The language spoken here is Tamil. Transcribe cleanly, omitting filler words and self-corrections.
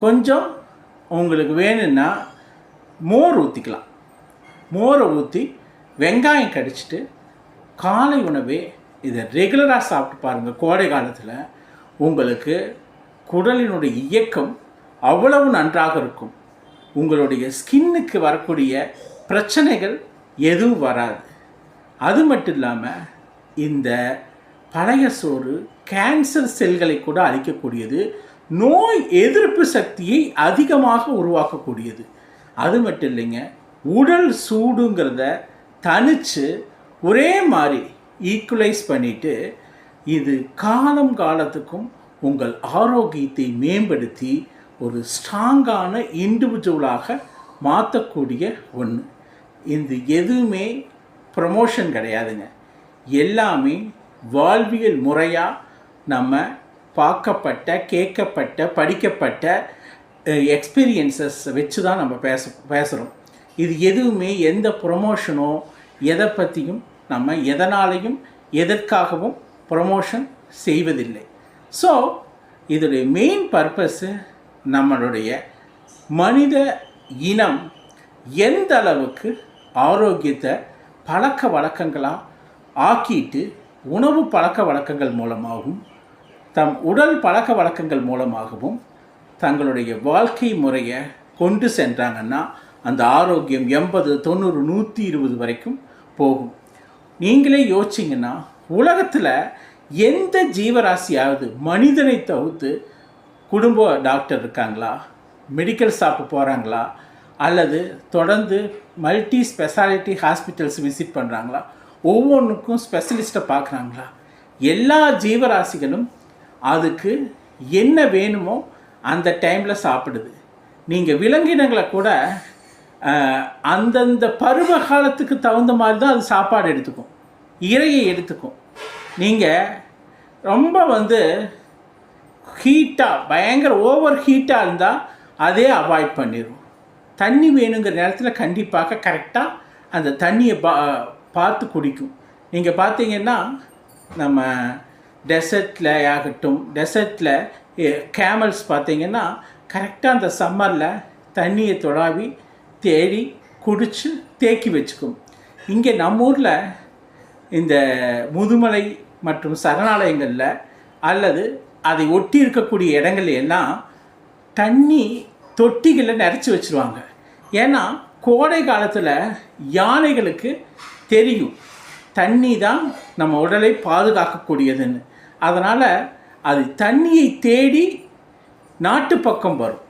கொஞ்சம் உங்களுக்கு வேணும்னா மோர் ஊற்றிக்கலாம். மோரை ஊற்றி வெங்காயம் கடிச்சிட்டு காலை உணவே இதை ரெகுலராக சாப்பிட்டு பாருங்கள். கோடை காலத்தில் உங்களுக்கு குடலினுடைய இயக்கம் அவ்வளவு நன்றாக இருக்கும். உங்களுடைய ஸ்கின்னுக்கு வரக்கூடிய பிரச்சனைகள் எதுவும் வராது. அது மட்டும் இல்லாமல் இந்த பழைய சோறு கேன்சர் செல்களை கூட அழிக்கக்கூடியது, நோய் எதிர்ப்பு சக்தியை அதிகமாக உருவாக்கக்கூடியது. அது மட்டும் இல்லைங்க, உடல் சூடுங்கிறத தனித்து ஒரே மாதிரி ஈக்குவலைஸ் பண்ணிவிட்டு இது காலம் காலத்துக்கும் உங்கள் ஆரோக்கியத்தை மேம்படுத்தி ஒரு ஸ்ட்ராங்கான இண்டிவிஜுவலாக மாற்றக்கூடிய ஒன்று. இது எதுவுமே ப்ரமோஷன் கிடையாதுங்க. எல்லாமே வாழ்வியல் முறையாக நம்ம பார்க்கப்பட்ட, கேட்கப்பட்ட, படிக்கப்பட்ட எக்ஸ்பீரியன்சஸ் வச்சு தான் நம்ம பேசுகிறோம். இது எதுவுமே எந்த ப்ரொமோஷனோ எதை பற்றியும் நம்ம எதனாலையும் எதற்காகவும் ப்ரொமோஷன் செய்வதில்லை. ஸோ இதோடைய மெயின் பர்பஸ்ஸு நம்மளுடைய மனித இனம் எந்த அளவுக்கு ஆரோக்கியத்தை பழக்க வழக்கங்களாக ஆக்கிட்டு உணவு பழக்க வழக்கங்கள் மூலமாகவும் தம் உடல் பழக்க வழக்கங்கள் மூலமாகவும் தங்களுடைய வாழ்க்கை முறையை கொண்டு சென்றாங்கன்னா அந்த ஆரோக்கியம் 80, 90, 120 வரைக்கும் போகும். நீங்களே யோசிச்சிங்கன்னா உலகத்தில் எந்த ஜீவராசியாவது மனிதனை தவிர்த்து குடும்ப டாக்டர் இருக்காங்களா, மெடிக்கல் ஷாப்பு போகிறாங்களா, அல்லது தொடர்ந்து மல்டி ஸ்பெஷாலிட்டி ஹாஸ்பிட்டல்ஸ் விசிட் பண்ணுறாங்களா, ஒவ்வொன்றுக்கும் ஸ்பெஷலிஸ்ட்டை பார்க்குறாங்களா? எல்லா ஜீவராசிகளும் அதுக்கு என்ன வேணுமோ அந்த டைமில் சாப்பிடுது. நீங்கள் விலங்கினங்களை கூட அந்தந்த பருவ காலத்துக்கு தகுந்த மாதிரி தான் அது சாப்பாடு எடுத்துக்கும், இறையை எடுத்துக்கும். நீங்கள் ரொம்ப ஹீட்டாக பயங்கர ஓவர் ஹீட்டாக இருந்தால் அதே அவாய்ட் பண்ணிடும். தண்ணி வேணுங்கிற நேரத்தில் கண்டிப்பாக கரெக்டாக அந்த தண்ணியை பார்த்து குடிக்கும். நீங்கள் பார்த்தீங்கன்னா நம்ம டெசர்ட்டில் ஆகட்டும், டெசர்ட்டில் கேமல்ஸ் பார்த்தீங்கன்னா கரெக்டாக அந்த சம்மரில் தண்ணியை தொடாவி தேடி குடித்து தேக்கி வச்சுக்கும். இங்கே நம்ம ஊரில் இந்த முதுமலை மற்றும் சரணாலயங்களில் அல்லது அதை ஒட்டி இருக்கக்கூடிய இடங்கள்ல எல்லாம் தண்ணி தொட்டிகளை நிறச்சி வச்சுருவாங்க. ஏன்னா கோடை காலத்தில் யானைகளுக்கு தெரியும் தண்ணி தான் நம்ம உடலை பாதுகாக்கக்கூடியதுன்னு. அதனால் அது தண்ணியை தேடி நாட்டு பக்கம் வரும்.